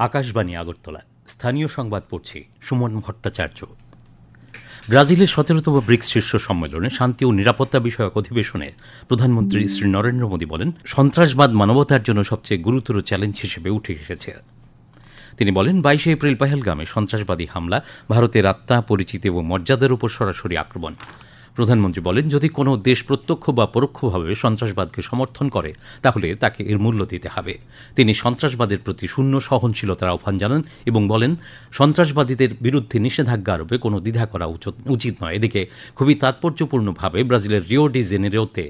আকাশবাণী আগরতলা স্থানীয় সংবাদ পড়ছি সুমন ভট্টাচার্য। ব্রাজিলের 17তম ব্রিক্স শীর্ষ সম্মেলনে শান্তি ও নিরাপত্তা বিষয়ক অধিবেশনে প্রধানমন্ত্রী শ্রী নরেন্দ্র মোদী বলেন, সন্ত্রাসবাদ মানবতার জন্য সবচেয়ে গুরুতর চ্যালেঞ্জ হিসেবে উঠে এসেছে। তিনি বলেন, 22 এপ্রিল পেহেলগামে সন্ত্রাসবাদী হামলা ভারতের আত্মা, পরিচিতি এবং মর্যাদার উপর সরাসরি আক্রমণ। প্রধানমন্ত্রী বলেন, যদি কোনো দেশ প্রত্যক্ষ বা পরোক্ষভাবে সন্ত্রাসবাদকে সমর্থন করে তাহলে তাকে এর মূল্য দিতে হবে। তিনি সন্ত্রাসবাদের প্রতি শূন্য সহনশীলতার আহ্বান জানান এবং বলেন, সন্ত্রাসবাদীদের বিরুদ্ধে নিষেধাজ্ঞা আরোপে কোনো দ্বিধা করা উচিত নয়। এদিকে খুবই তাৎপর্যপূর্ণভাবে ব্রাজিলের রিও ডি জেনেরোতে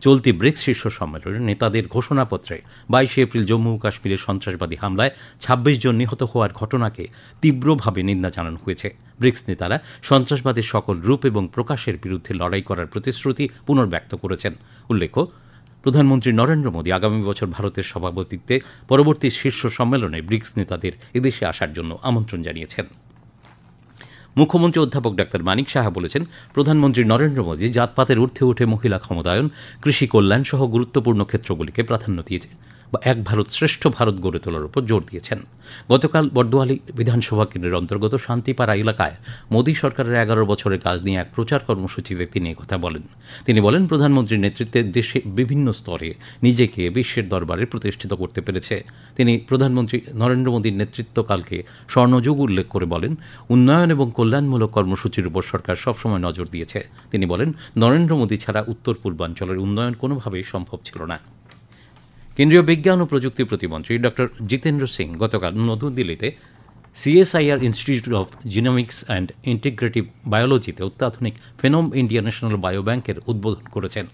চলতি ব্রিক্স শীর্ষ সম্মেলনের নেতাদের ঘোষণাপত্রে 22 এপ্রিল জম্মু ও কাশ্মীরের সন্ত্রাসবাদী হামলায় 26 জন নিহত হওয়ার ঘটনাকে তীব্রভাবে নিন্দা জানানো হয়েছে। ব্রিক্স নেতারা সন্ত্রাসবাদের সকল রূপ এবং প্রকাশের বিরুদ্ধে লড়াই করার প্রতিশ্রুতি পুনর্ব্যক্ত করেছেন। উল্লেখ্য, প্রধানমন্ত্রী নরেন্দ্র মোদী আগামী বছর ভারতের সভাপতিত্বে পরবর্তী শীর্ষ সম্মেলনে ব্রিক্স নেতাদের এদেশে আসার জন্য আমন্ত্রণ জানিয়েছেন। মুখ্যমন্ত্রী অধ্যাপক ডাক্তার মানিক সাহা বলেছেন, প্রধানমন্ত্রী নরেন্দ্র মোদী জাতপাতের ঊর্ধ্বে উঠে মহিলা ক্ষমতায়ন, কৃষি কল্যাণ সহ গুরুত্বপূর্ণ ক্ষেত্রগুলিকে প্রাধান্য দিয়েছে বা এক ভারত শ্রেষ্ঠ ভারত গড়ে তোলার উপর জোর দিয়েছেন। গতকাল বর্দোয়ালি বিধানসভা কেন্দ্রের অন্তর্গত শান্তিপাড়া এলাকায় মোদী সরকারের 11 বছরের কাজ নিয়ে এক প্রচার কর্মসূচিতে তিনি কথা বলেন। তিনি বলেন, প্রধানমন্ত্রীর নেতৃত্বে দেশে বিভিন্ন স্তরে নিজেকে বিশ্বের দরবারে প্রতিষ্ঠিত করতে পেরেছে। তিনি প্রধানমন্ত্রী নরেন্দ্র মোদীর নেতৃত্বকালকে স্বর্ণযুগ উল্লেখ করে বলেন, উন্নয়ন এবং কল্যাণমূলক কর্মসূচির উপর সরকার সবসময় নজর দিয়েছে। তিনি বলেন, নরেন্দ্র মোদী ছাড়া উত্তর পূর্বাঞ্চলের উন্নয়ন কোনোভাবেই সম্ভব ছিল না। কেন্দ্রীয় বিজ্ঞান ও প্রযুক্তি প্রতিমন্ত্রী ডক্টর জিতেন্দ্র সিং গতকাল নতুন দিল্লিতে CSIR institute of genomics and integrative বায়োলজিতে অত্যাধুনিক ফেনোম ইন্ডিয়া ন্যাশনাল বায়োব্যাংকের উদ্বোধন করেছেন।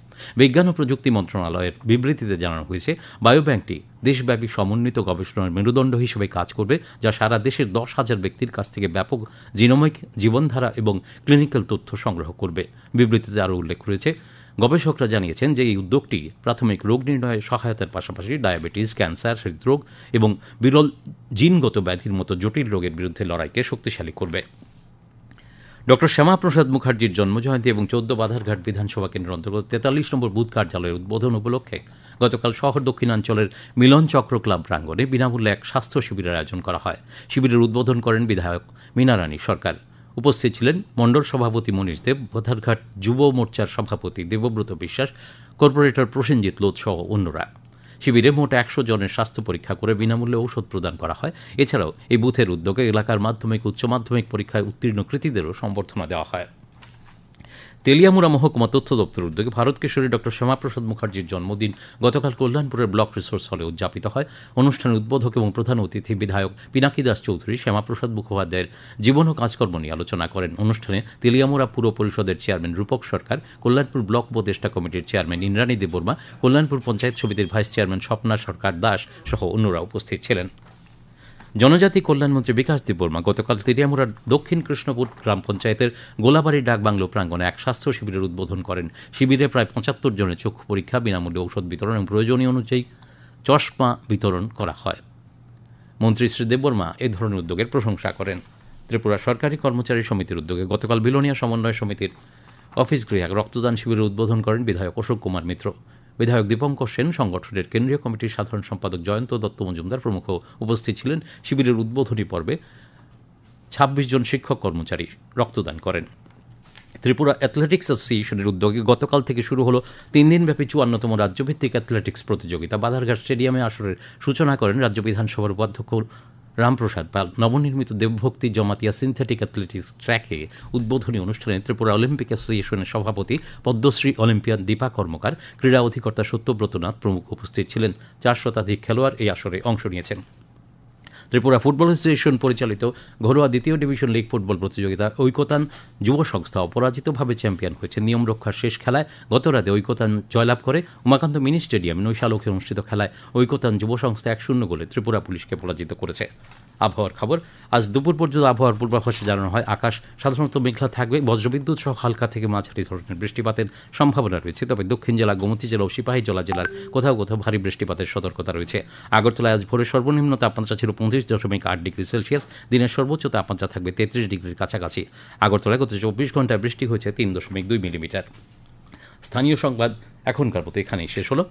বিজ্ঞান ও প্রযুক্তি মন্ত্রণালয়ের বিবৃতিতে জানানো হয়েছে, বায়োব্যাংকটি দেশব্যাপী সমন্বিত গবেষণার মেরুদণ্ড হিসেবে কাজ করবে, যা সারা দেশের 10,000 ব্যক্তির কাছ থেকে ব্যাপক জিনোমিক, জীবনধারা এবং ক্লিনিক্যাল তথ্য সংগ্রহ করবে। বিবৃতিতে আরও উল্লেখ রয়েছে, গবেষকরা জানিয়েছেন যে এই উদ্যোগটি প্রাথমিক রোগ নির্ণয়ে সহায়তার পাশাপাশি ডায়াবেটিস, ক্যান্সার, হৃদরোগ এবং বিরল জিনগত ব্যাধির মতো জটিল রোগের বিরুদ্ধে লড়াইকে শক্তিশালী করবে। ডক্টর শ্যামাপ্রসাদ মুখার্জির জন্মজয়ন্তী এবং 14 বাধারঘাট বিধানসভা কেন্দ্রের অন্তর্গত 43 নম্বর বুথ কার্যালয়ের উদ্বোধন উপলক্ষে গতকাল শহর দক্ষিণাঞ্চলের মিলন চক্র ক্লাব প্রাঙ্গণে বিনামূল্যে এক স্বাস্থ্য শিবিরের আয়োজন করা হয়। শিবিরের উদ্বোধন করেন বিধায়ক মীনা রানী সরকার। উপস্থিত ছিলেন মণ্ডল সভাপতি মনীষ দেব, বাধারঘাট যুব মোর্চার সভাপতি দেবব্রত বিশ্বাস, কর্পোরেটর প্রসেনজিৎ লোধ সহ অন্যরা। শিবিরে মোট 100 জনের স্বাস্থ্য পরীক্ষা করে বিনামূল্যে ঔষধ প্রদান করা হয়। এছাড়াও এই বুথের উদ্যোগে এলাকার মাধ্যমিক, উচ্চ মাধ্যমিক পরীক্ষায় উত্তীর্ণ কৃতীদেরও সংবর্ধনা দেওয়া হয়। তেলিয়ামুড়া মহকুমা তথ্য দপ্তর উদ্যোগে ভারত কেশরী ডক্টর শ্যামাপ্রসাদ মুখার্জির জন্মদিন গতকাল কল্যাণপুরের ব্লক রিসোর্স হলে উদযাপিত হয়। অনুষ্ঠানে উদ্বোধক এবং প্রধান অতিথি বিধায়ক পিনাকি দাস চৌধুরী শ্যামাপ্রসাদ মুখোপাধ্যায়ের জীবন ও কাজকর্ম নিয়ে আলোচনা করেন। অনুষ্ঠানে তেলিয়ামুড়া পুর পরিষদের চেয়ারম্যান রূপক সরকার, কল্যাণপুর ব্লক উপদেষ্টা কমিটির চেয়ারম্যান ইন্দ্রাণী দেববর্মা, কল্যাণপুর পঞ্চায়েত সমিতির ভাইস চেয়ারম্যান স্বপ্না সরকার দাস সহ অন্যরা উপস্থিত ছিলেন। জনজাতি কল্যাণমন্ত্রী বিকাশ দেববর্মা গতকাল তেলিয়ামুড়ার দক্ষিণ কৃষ্ণপুর গ্রাম পঞ্চায়েতের গোলাবাড়ি ডাকবাংলো প্রাঙ্গণে এক স্বাস্থ্য শিবিরের উদ্বোধন করেন। শিবিরে প্রায় 75 জনের চক্ষু পরীক্ষা, বিনামূল্যে ঔষধ বিতরণ এবং প্রয়োজনীয় অনুযায়ী চশমা বিতরণ করা হয়। মন্ত্রী শ্রী দেববর্মা এ ধরনের উদ্যোগের প্রশংসা করেন। ত্রিপুরা সরকারি কর্মচারী সমিতির উদ্যোগে গতকাল বিলোনিয়া সমন্বয় সমিতির অফিস গৃহে রক্তদান শিবিরের উদ্বোধন করেন বিধায়ক অশোক কুমার মিত্র। বিধায়ক দীপঙ্কর সেন, সংগঠনের কেন্দ্রীয় কমিটির সাধারণ সম্পাদক জয়ন্ত দত্ত মজুমদার প্রমুখ উপস্থিত ছিলেন। শিবিরের উদ্বোধনী পর্বে 26 জন শিক্ষক কর্মচারী রক্তদান করেন। ত্রিপুরা অ্যাথলেটিক্স অ্যাসোসিয়েশনের উদ্যোগে গতকাল থেকে শুরু হলো 3 দিনব্যাপী 54তম রাজ্যভিত্তিক অ্যাথলেটিক্স প্রতিযোগিতা। বাধারঘাট স্টেডিয়ামে আসরের সূচনা করেন রাজ্য বিধানসভার উপাধ্যক্ষ রামপ্রসাদ পাল। নবনির্মিত দেবভক্তি জমাতিয়া সিনথেটিক অ্যাথলেটিক্স ট্র্যাকে উদ্বোধনী অনুষ্ঠানে ত্রিপুরা অলিম্পিক অ্যাসোসিয়েশনের সভাপতি পদ্মশ্রী অলিম্পিয়ান দীপা কর্মকার, ক্রীড়া অধিকর্তা সত্যব্রত নাথ প্রমুখ উপস্থিত ছিলেন। 4 শতাধিক খেলোয়াড় এই আসরে অংশ নিয়েছেন। ত্রিপুরা ফুটবল অ্যাসোসিয়েশন পরিচালিত ঘরোয়া দ্বিতীয় ডিভিশন লিগ ফুটবল প্রতিযোগিতা ঐকতান যুব সংস্থা অপরাজিতভাবে চ্যাম্পিয়ন হয়েছে। নিয়ম রক্ষার শেষ খেলায় গতরাতে ঐকতান জয়লাভ করে উমাকান্ত মিনি স্টেডিয়ামে নৈশালক্ষে অনুষ্ঠিত খেলায় ঐকতান যুব সংস্থা 1-0 গোলে ত্রিপুরা পুলিশকে পরাজিত করেছে। আবহাওয়ার খবর, আজ দুপুর পর্যন্ত আবহাওয়ার পূর্বাভাসে জানানো হয় আকাশ সাধারণত মেঘলা থাকবে, বজ্রবিদ্যুৎ সহ হালকা থেকে মাঝারি ধরনের বৃষ্টিপাতের সম্ভাবনা রয়েছে। তবে দক্ষিণ জেলা, গোমতী জেলা ও সিপাহীজলা জেলার কোথাও কোথাও ভারী বৃষ্টিপাতের সতর্কতা রয়েছে। আগরতলায় আজ ভোরের সর্বনিম্ন তাপমাত্রা ছিল 25.8 ডিগ্রি সেলসিয়াস, দিনের সর্বোচ্চ তাপমাত্রা থাকবে 33 ডিগ্রির কাছাকাছি। আগরতলায় গত 24 ঘন্টায় বৃষ্টি হয়েছে 3.2 মিলিমিটার। স্থানীয় সংবাদ এখনকার মতো এখানেই শেষ হলো।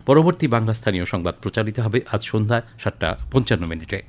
পরবর্তী বাংলা স্থানীয় সংবাদ প্রচারিত হবে আজ সন্ধ্যা 7:55।